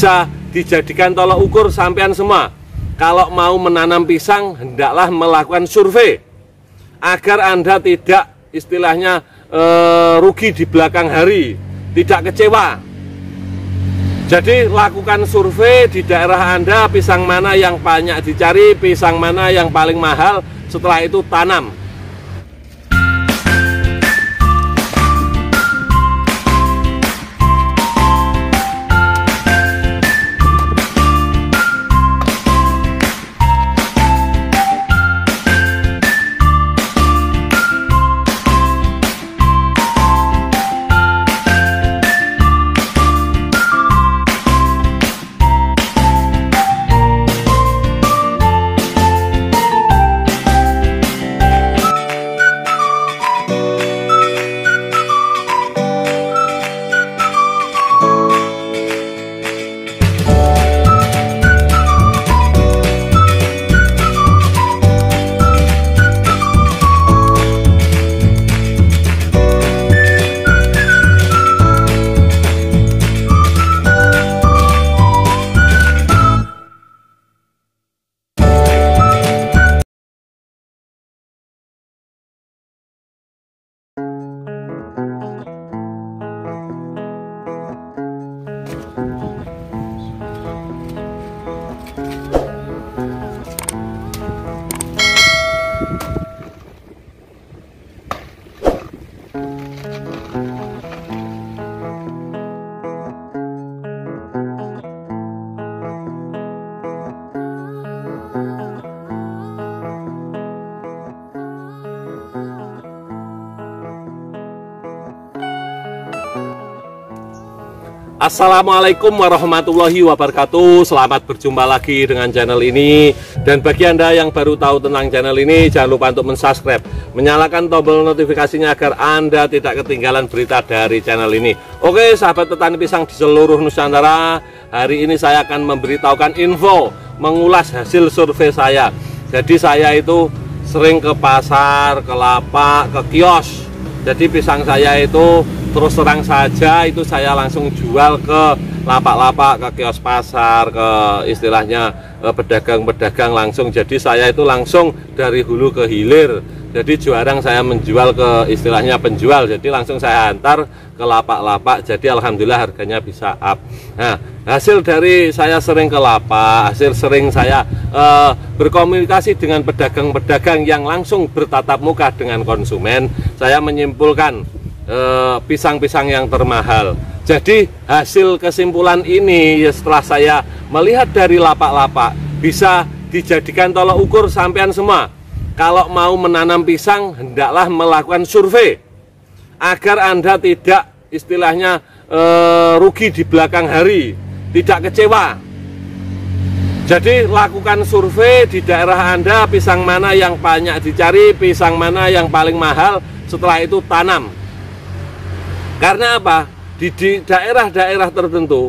bisa dijadikan tolok ukur sampean semua. Kalau mau menanam pisang, hendaklah melakukan survei agar Anda tidak istilahnya rugi di belakang hari, tidak kecewa. Jadi lakukan survei di daerah Anda, pisang mana yang banyak dicari, pisang mana yang paling mahal, setelah itu tanam. Assalamualaikum warahmatullahi wabarakatuh. Selamat berjumpa lagi dengan channel ini. Dan bagi Anda yang baru tahu tentang channel ini, jangan lupa untuk mensubscribe, menyalakan tombol notifikasinya agar Anda tidak ketinggalan berita dari channel ini. Oke sahabat petani pisang di seluruh Nusantara, hari ini saya akan memberitahukan info, mengulas hasil survei saya. Jadi saya itu sering ke pasar, ke lapak, ke kios. Jadi pisang saya itu terus terang saja itu saya langsung jual ke lapak-lapak, ke kios pasar, ke istilahnya pedagang-pedagang langsung. Jadi saya itu langsung dari hulu ke hilir. Jadi jarang saya menjual ke istilahnya penjual. Jadi langsung saya antar ke lapak-lapak. Jadi alhamdulillah harganya bisa up. Nah, hasil dari saya sering ke lapak, hasil sering saya berkomunikasi dengan pedagang-pedagang yang langsung bertatap muka dengan konsumen, saya menyimpulkan pisang-pisang yang termahal. Jadi hasil kesimpulan ini setelah saya melihat dari lapak-lapak bisa dijadikan tolok ukur sampean semua. Kalau mau menanam pisang, hendaklah melakukan survei agar Anda tidak istilahnya rugi di belakang hari, tidak kecewa. Jadi lakukan survei di daerah Anda, pisang mana yang banyak dicari, pisang mana yang paling mahal, setelah itu tanam. Karena apa? Di daerah-daerah tertentu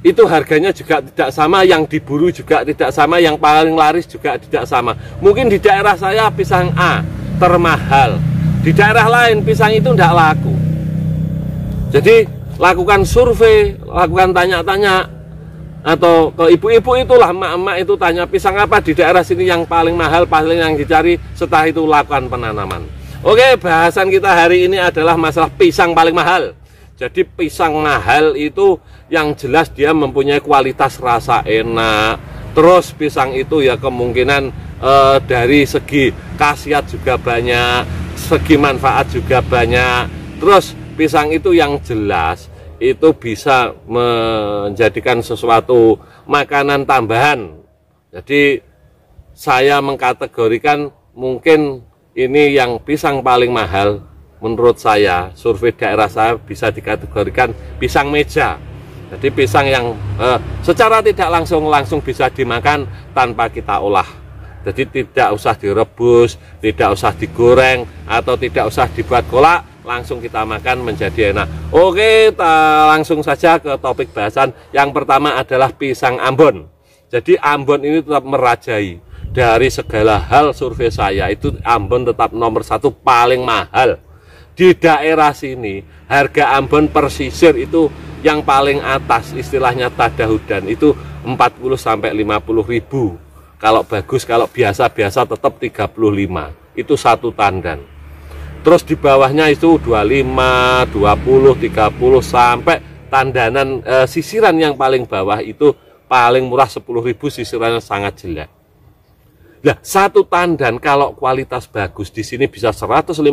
itu harganya juga tidak sama, yang diburu juga tidak sama, yang paling laris juga tidak sama. Mungkin di daerah saya pisang A termahal, di daerah lain pisang itu tidak laku. Jadi lakukan survei, lakukan tanya-tanya, atau ke ibu-ibu itulah, emak-emak itu tanya pisang apa di daerah sini yang paling mahal, paling yang dicari, setelah itu lakukan penanaman. Oke, bahasan kita hari ini adalah masalah pisang paling mahal. Jadi pisang mahal itu yang jelas dia mempunyai kualitas rasa enak. Terus pisang itu ya kemungkinan dari segi khasiat juga banyak, segi manfaat juga banyak. Terus pisang itu yang jelas itu bisa menjadikan sesuatu makanan tambahan. Jadi saya mengkategorikan mungkin ini yang pisang paling mahal. Menurut saya, survei daerah saya bisa dikategorikan pisang meja. Jadi pisang yang secara tidak langsung bisa dimakan tanpa kita olah. Jadi tidak usah direbus, tidak usah digoreng, atau tidak usah dibuat kolak, langsung kita makan menjadi enak. Oke, langsung saja ke topik bahasan. Yang pertama adalah pisang Ambon. Jadi Ambon ini tetap merajai. Dari segala hal survei saya, itu Ambon tetap nomor 1 paling mahal. Di daerah sini harga Ambon persisir itu yang paling atas istilahnya tadahudan itu 40 sampai 50.000. Kalau bagus, kalau biasa-biasa tetap 35. Itu satu tandan. Terus di bawahnya itu 25, 20, 30 sampai tandanan sisiran yang paling bawah itu paling murah 10.000, sisirannya sangat jelek. Nah, satu tandan kalau kualitas bagus di sini bisa 150.000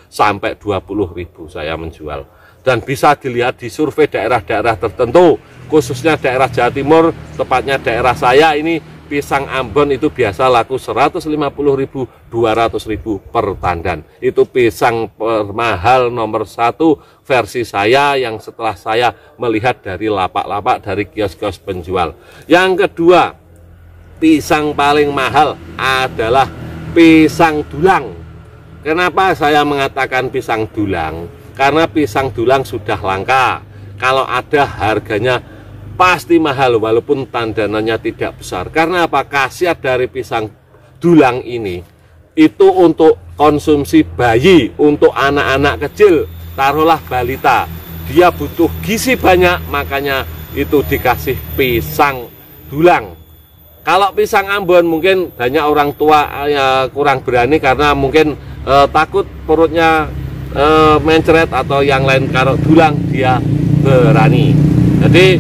sampai 20.000 saya menjual. Dan bisa dilihat di survei daerah-daerah tertentu, khususnya daerah Jawa Timur, tepatnya daerah saya ini, pisang Ambon itu biasa laku 150.000, 200.000 per tandan. Itu pisang mahal nomor 1 versi saya yang setelah saya melihat dari lapak-lapak, dari kios-kios penjual. Yang kedua, pisang paling mahal adalah pisang dulang. Kenapa saya mengatakan pisang dulang? Karena pisang dulang sudah langka. Kalau ada harganya pasti mahal walaupun tandanannya tidak besar. Karena apa? Khasiat dari pisang dulang ini itu untuk konsumsi bayi, untuk anak-anak kecil, taruhlah balita. Dia butuh gizi banyak, makanya itu dikasih pisang dulang. Kalau pisang Ambon mungkin banyak orang tua ya kurang berani karena mungkin takut perutnya mencret atau yang lain. Kalau dulang dia berani. Jadi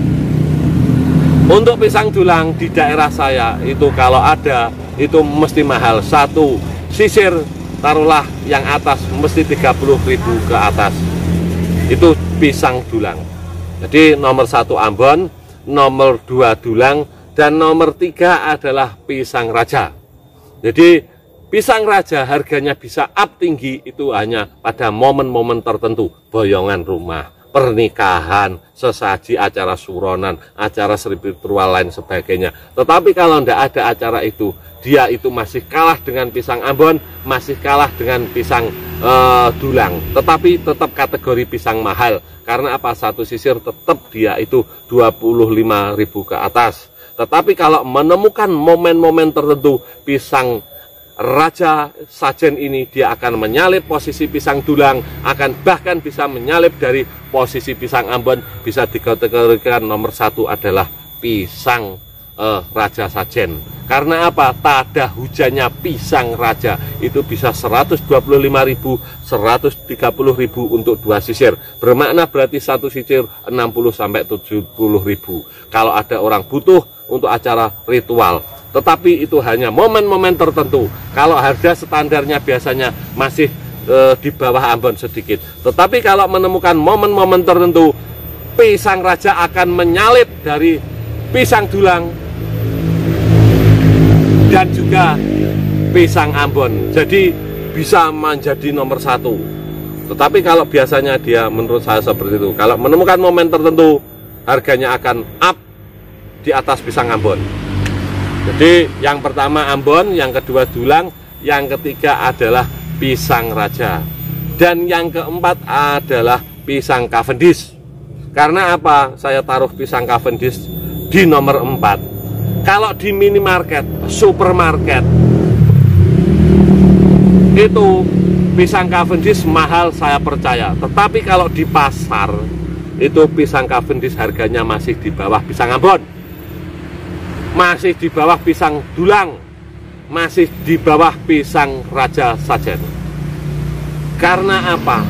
untuk pisang dulang di daerah saya itu kalau ada itu mesti mahal. Satu sisir taruhlah yang atas mesti 30.000 ke atas. Itu pisang dulang. Jadi nomor 1 Ambon, nomor 2 dulang, dan nomor 3 adalah pisang raja. Jadi pisang raja harganya bisa up tinggi itu hanya pada momen-momen tertentu, boyongan rumah, pernikahan, sesaji acara suronan, acara spiritual lain sebagainya. Tetapi kalau tidak ada acara itu, dia itu masih kalah dengan pisang Ambon, masih kalah dengan pisang dulang. Tetapi tetap kategori pisang mahal. Karena apa? Satu sisir tetap dia itu 25.000 ke atas. Tetapi kalau menemukan momen-momen tertentu, pisang raja sajen ini dia akan menyalip posisi pisang dulang, akan bahkan bisa menyalip dari posisi pisang Ambon. Bisa dikategorikan nomor 1 adalah pisang raja sajen. Karena apa? Tada hujannya pisang raja itu bisa 125.000, 130.000 untuk 2 sisir. Bermakna berarti satu sisir 60 sampai 70.000. Kalau ada orang butuh untuk acara ritual. Tetapi itu hanya momen-momen tertentu. Kalau harga standarnya biasanya masih di bawah Ambon sedikit. Tetapi kalau menemukan momen-momen tertentu, pisang raja akan menyalip dari pisang dulang dan juga pisang Ambon. Jadi bisa menjadi nomor 1. Tetapi kalau biasanya dia menurut saya seperti itu. Kalau menemukan momen tertentu, harganya akan up di atas pisang Ambon. Jadi yang pertama Ambon, yang kedua dulang, yang ketiga adalah pisang raja, dan yang keempat adalah pisang Cavendish. Karena apa saya taruh pisang Cavendish di nomor 4? Kalau di minimarket, supermarket itu pisang Cavendish mahal, saya percaya. Tetapi kalau di pasar itu pisang Cavendish harganya masih di bawah pisang Ambon, masih di bawah pisang dulang, masih di bawah pisang raja sajen. Karena apa?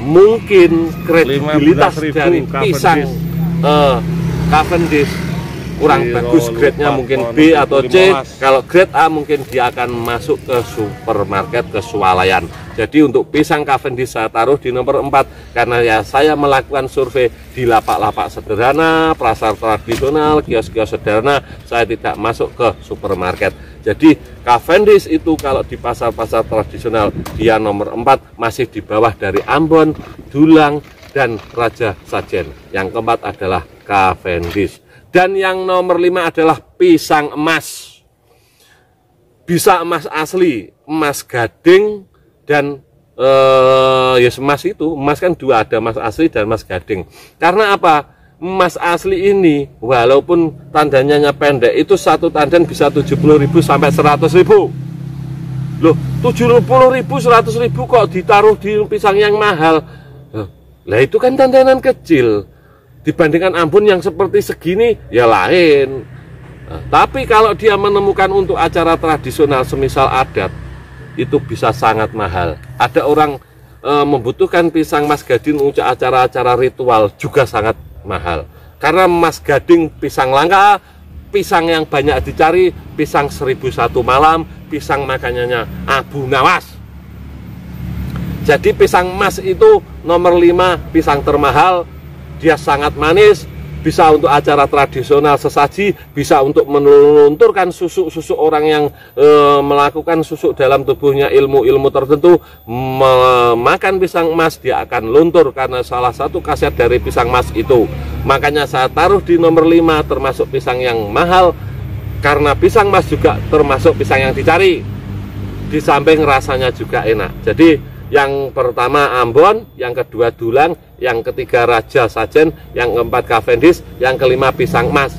Mungkin kredibilitas dari pisang Cavendish kurang bagus, grade-nya mungkin B atau C. Kalau grade A mungkin dia akan masuk ke supermarket, ke swalayan. Jadi untuk pisang Cavendish saya taruh di nomor 4 karena ya saya melakukan survei di lapak-lapak sederhana, pasar tradisional, kios-kios sederhana. Saya tidak masuk ke supermarket. Jadi Cavendish itu kalau di pasar-pasar tradisional dia nomor 4, masih di bawah dari Ambon, dulang, dan raja sajen. Yang keempat adalah Cavendish. Dan yang nomor 5 adalah pisang emas. Bisa emas asli, emas gading, dan ya emas itu, emas kan dua, ada emas asli dan emas gading. Karena apa? Emas asli ini walaupun tandannya pendek, itu satu tandan bisa 70.000 sampai 100.000. Loh, 70.000, 100.000 kok ditaruh di pisang yang mahal? Lah itu kan tandanan kecil. Dibandingkan Ambon yang seperti segini, ya lain. Nah, tapi kalau dia menemukan untuk acara tradisional semisal adat, itu bisa sangat mahal. Ada orang membutuhkan pisang Mas Gading untuk acara-acara ritual juga sangat mahal. Karena Mas Gading pisang langka, pisang yang banyak dicari, pisang 1001 malam, pisang makanannya Abu Nawas. Jadi pisang Mas itu nomor 5 pisang termahal, dia sangat manis, bisa untuk acara tradisional sesaji, bisa untuk melunturkan susuk-susuk orang yang melakukan susuk dalam tubuhnya ilmu-ilmu tertentu. Memakan pisang emas dia akan luntur karena salah satu khasiat dari pisang emas itu. Makanya saya taruh di nomor 5 termasuk pisang yang mahal, karena pisang emas juga termasuk pisang yang dicari. Di samping rasanya juga enak. Jadi yang pertama Ambon, yang kedua Dulang, yang ketiga Raja Sajen, yang keempat Cavendish, yang kelima pisang emas.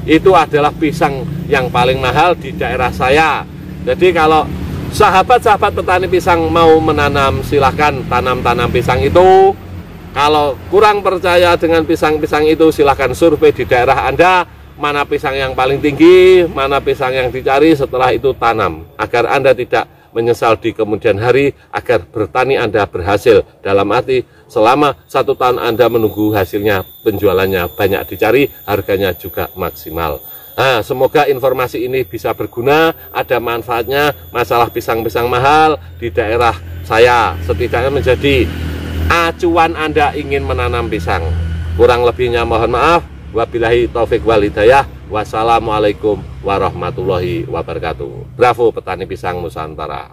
Itu adalah pisang yang paling mahal di daerah saya. Jadi kalau sahabat-sahabat petani pisang mau menanam, silahkan tanam-tanam pisang itu. Kalau kurang percaya dengan pisang-pisang itu, silahkan survei di daerah Anda, mana pisang yang paling tinggi, mana pisang yang dicari, setelah itu tanam, agar Anda tidak menyesal di kemudian hari, agar bertani Anda berhasil. Dalam arti selama 1 tahun Anda menunggu hasilnya, penjualannya banyak dicari, harganya juga maksimal. Nah, semoga informasi ini bisa berguna, ada manfaatnya. Masalah pisang-pisang mahal di daerah saya setidaknya menjadi acuan Anda ingin menanam pisang. Kurang lebihnya mohon maaf. Wabillahi taufik wal hidayah. Wassalamualaikum warahmatullahi wabarakatuh. Bravo petani pisang Nusantara.